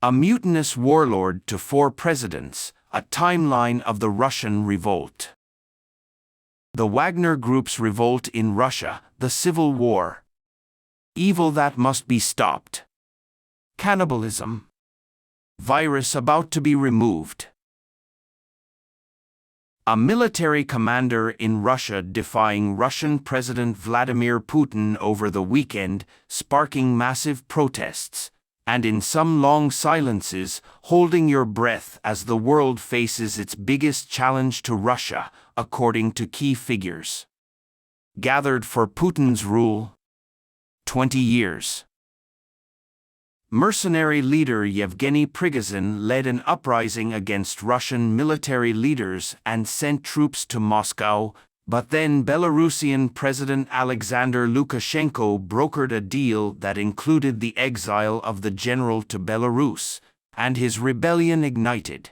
A mutinous warlord to 4 presidents, a timeline of the Russian revolt. The Wagner Group's revolt in Russia, the civil war. Evil that must be stopped. Cannibalism. Virus about to be removed. A military commander in Russia defying Russian President Vladimir Putin over the weekend, sparking massive protests, and in some long silences, holding your breath as the world faces its biggest challenge to Russia, according to key figures. Gathered for Putin's rule. 20 years. Mercenary leader Yevgeny Prigozhin led an uprising against Russian military leaders and sent troops to Moscow, but then Belarusian President Alexander Lukashenko brokered a deal that included the exile of the general to Belarus, and his rebellion ignited.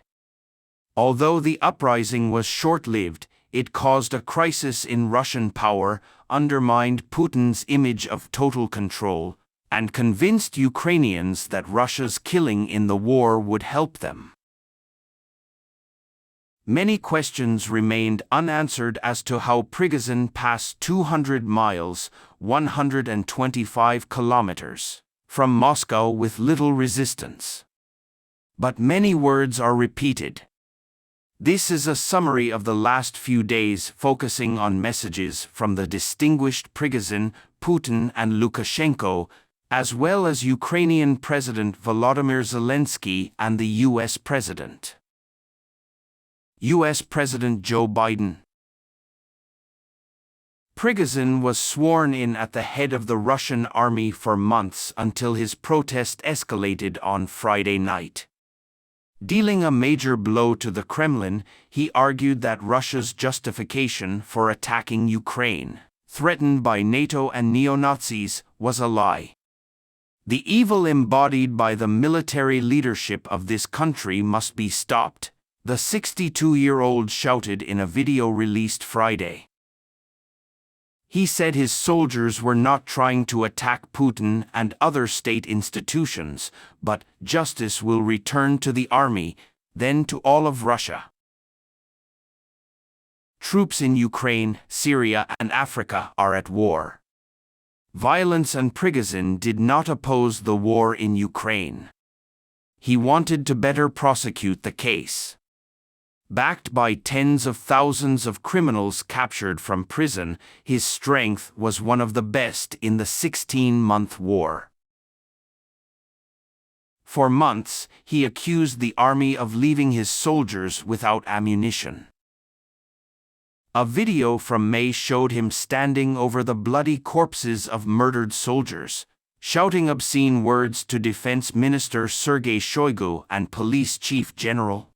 Although the uprising was short-lived, it caused a crisis in Russian power, undermined Putin's image of total control, and convinced Ukrainians that Russia's killing in the war would help them. Many questions remained unanswered as to how Prigozhin passed 200 miles, 125 kilometers, from Moscow with little resistance. But many words are repeated. This is a summary of the last few days, focusing on messages from the distinguished Prigozhin, Putin and Lukashenko, as well as Ukrainian President Volodymyr Zelensky and the U.S. President. U.S. President Joe Biden. Prigozhin was sworn in at the head of the Russian army for months until his protest escalated on Friday night. Dealing a major blow to the Kremlin, he argued that Russia's justification for attacking Ukraine, threatened by NATO and neo-Nazis, was a lie. The evil embodied by the military leadership of this country must be stopped, the 62-year-old shouted in a video released Friday. He said his soldiers were not trying to attack Putin and other state institutions, but justice will return to the army, then to all of Russia. Troops in Ukraine, Syria, and Africa are at war. Violence and Prigozhin did not oppose the war in Ukraine. He wanted to better prosecute the case. Backed by tens of thousands of criminals captured from prison, his strength was one of the best in the 16-month war. For months, he accused the army of leaving his soldiers without ammunition. A video from May showed him standing over the bloody corpses of murdered soldiers, shouting obscene words to Defense Minister Sergei Shoigu and Police Chief General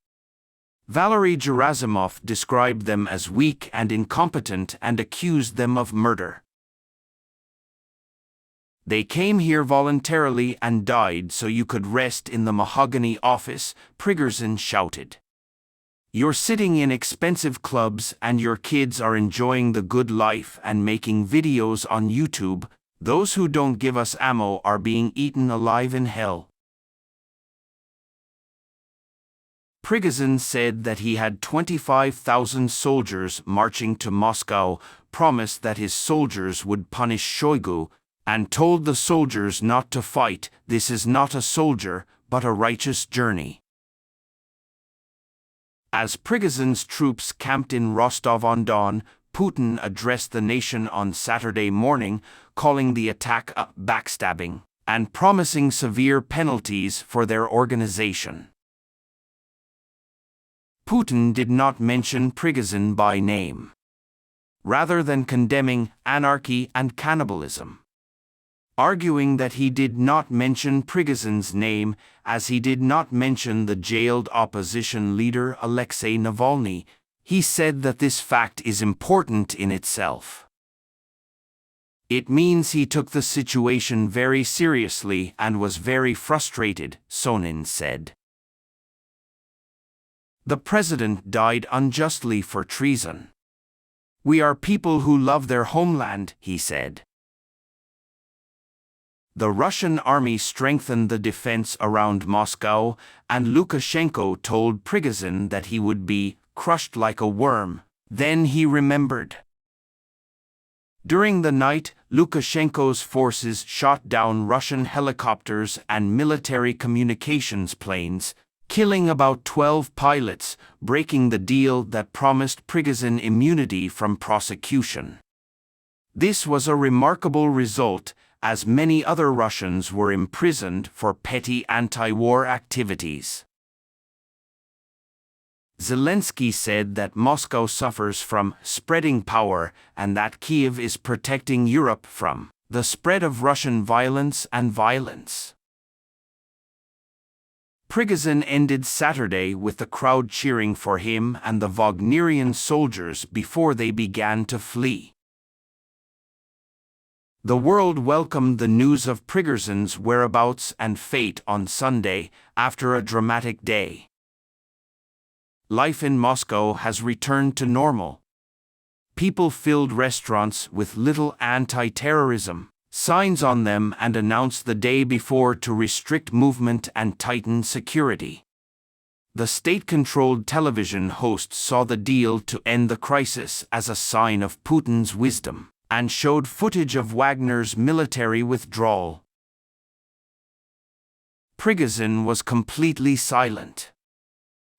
Valery Gerasimov described them as weak and incompetent and accused them of murder. They came here voluntarily and died so you could rest in the mahogany office, Prigozhin shouted. You're sitting in expensive clubs and your kids are enjoying the good life and making videos on YouTube. Those who don't give us ammo are being eaten alive in hell. Prigozhin said that he had 25,000 soldiers marching to Moscow, promised that his soldiers would punish Shoigu, and told the soldiers not to fight. This is not a soldier, but a righteous journey. As Prigozhin's troops camped in Rostov-on-Don, Putin addressed the nation on Saturday morning, calling the attack a backstabbing, and promising severe penalties for their organization. Putin did not mention Prigozhin by name, rather than condemning anarchy and cannibalism, arguing that he did not mention Prigozhin's name as he did not mention the jailed opposition leader Alexei Navalny. He said that this fact is important in itself. It means he took the situation very seriously and was very frustrated, Sonin said. The president died unjustly for treason. We are people who love their homeland, he said. The Russian army strengthened the defense around Moscow, and Lukashenko told Prigozhin that he would be crushed like a worm. Then he remembered. During the night, Lukashenko's forces shot down Russian helicopters and military communications planes, killing about 12 pilots, breaking the deal that promised Prigozhin immunity from prosecution. This was a remarkable result, as many other Russians were imprisoned for petty anti-war activities. Zelensky said that Moscow suffers from spreading power and that Kiev is protecting Europe from the spread of Russian violence and violence. Prigozhin ended Saturday with the crowd cheering for him and the Wagnerian soldiers before they began to flee. The world welcomed the news of Prigozhin's whereabouts and fate on Sunday after a dramatic day. Life in Moscow has returned to normal. People filled restaurants with little anti-terrorism signs on them and announced the day before to restrict movement and tighten security. The state-controlled television host saw the deal to end the crisis as a sign of Putin's wisdom, and showed footage of Wagner's military withdrawal. Prigozhin was completely silent.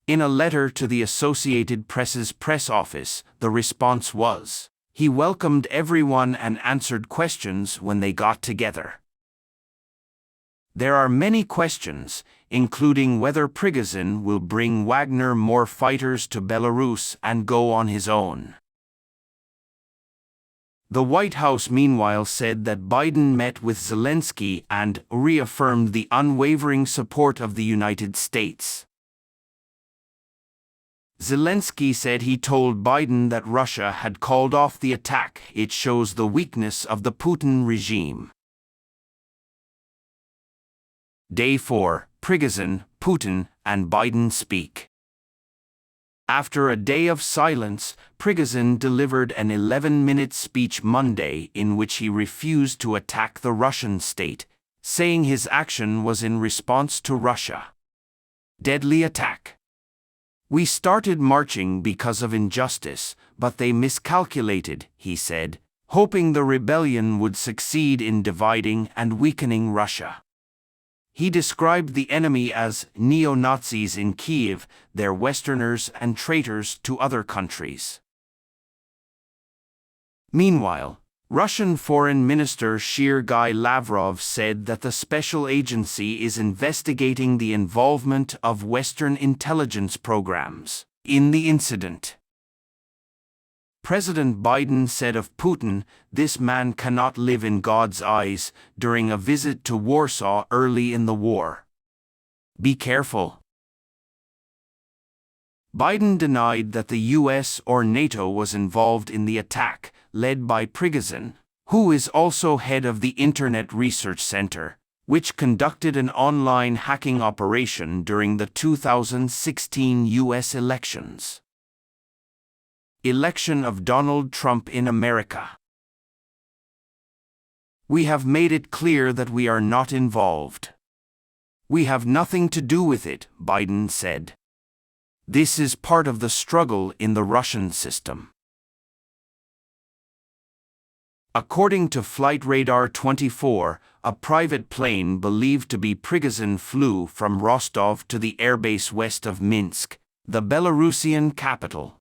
In a letter to the Associated Press's press office, the response was, he welcomed everyone and answered questions when they got together. There are many questions, including whether Prigozhin will bring Wagner more fighters to Belarus and go on his own. The White House meanwhile said that Biden met with Zelensky and reaffirmed the unwavering support of the United States. Zelensky said he told Biden that Russia had called off the attack. It shows the weakness of the Putin regime. Day 4, Prigozhin, Putin, and Biden speak. After a day of silence, Prigozhin delivered an 11-minute speech Monday in which he refused to attack the Russian state, saying his action was in response to Russia. Deadly attack. We started marching because of injustice, but they miscalculated, he said, hoping the rebellion would succeed in dividing and weakening Russia. He described the enemy as neo-Nazis in Kiev, their Westerners and traitors to other countries. Meanwhile, Russian Foreign Minister Sergei Lavrov said that the special agency is investigating the involvement of Western intelligence programs in the incident. President Biden said of Putin, "This man cannot live in God's eyes," during a visit to Warsaw early in the war. Be careful. Biden denied that the US or NATO was involved in the attack, led by Prigozhin, who is also head of the Internet Research Center, which conducted an online hacking operation during the 2016 US elections. Election of Donald Trump in America. We have made it clear that we are not involved. We have nothing to do with it, Biden said. This is part of the struggle in the Russian system. According to Flight Radar 24, a private plane believed to be Prigozhin flew from Rostov to the airbase west of Minsk, the Belarusian capital.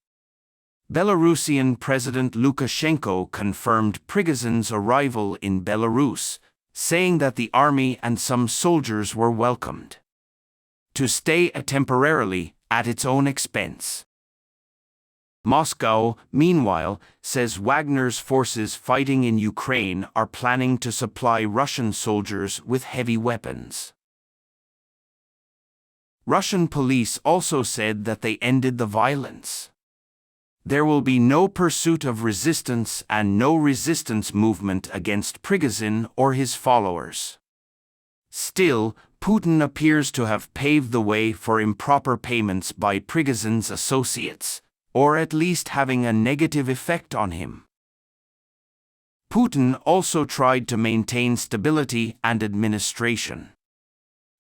Belarusian President Lukashenko confirmed Prigozhin's arrival in Belarus, saying that the army and some soldiers were welcomed to stay temporarily at its own expense. Moscow, meanwhile, says Wagner's forces fighting in Ukraine are planning to supply Russian soldiers with heavy weapons. Russian police also said that they ended the violence. There will be no pursuit of resistance and no resistance movement against Prigozhin or his followers. Still, Putin appears to have paved the way for improper payments by Prigozhin's associates, or at least having a negative effect on him. Putin also tried to maintain stability and administration.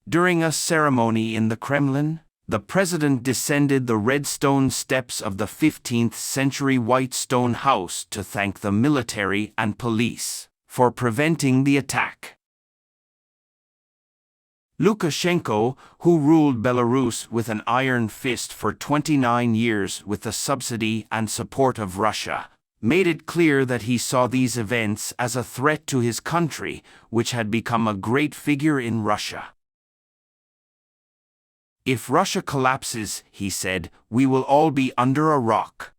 During a ceremony in the Kremlin, the president descended the red stone steps of the 15th-century white stone house to thank the military and police for preventing the attack. Lukashenko, who ruled Belarus with an iron fist for 29 years with the subsidy and support of Russia, made it clear that he saw these events as a threat to his country, which had become a great figure in Russia. "If Russia collapses," he said, "we will all be under a rock."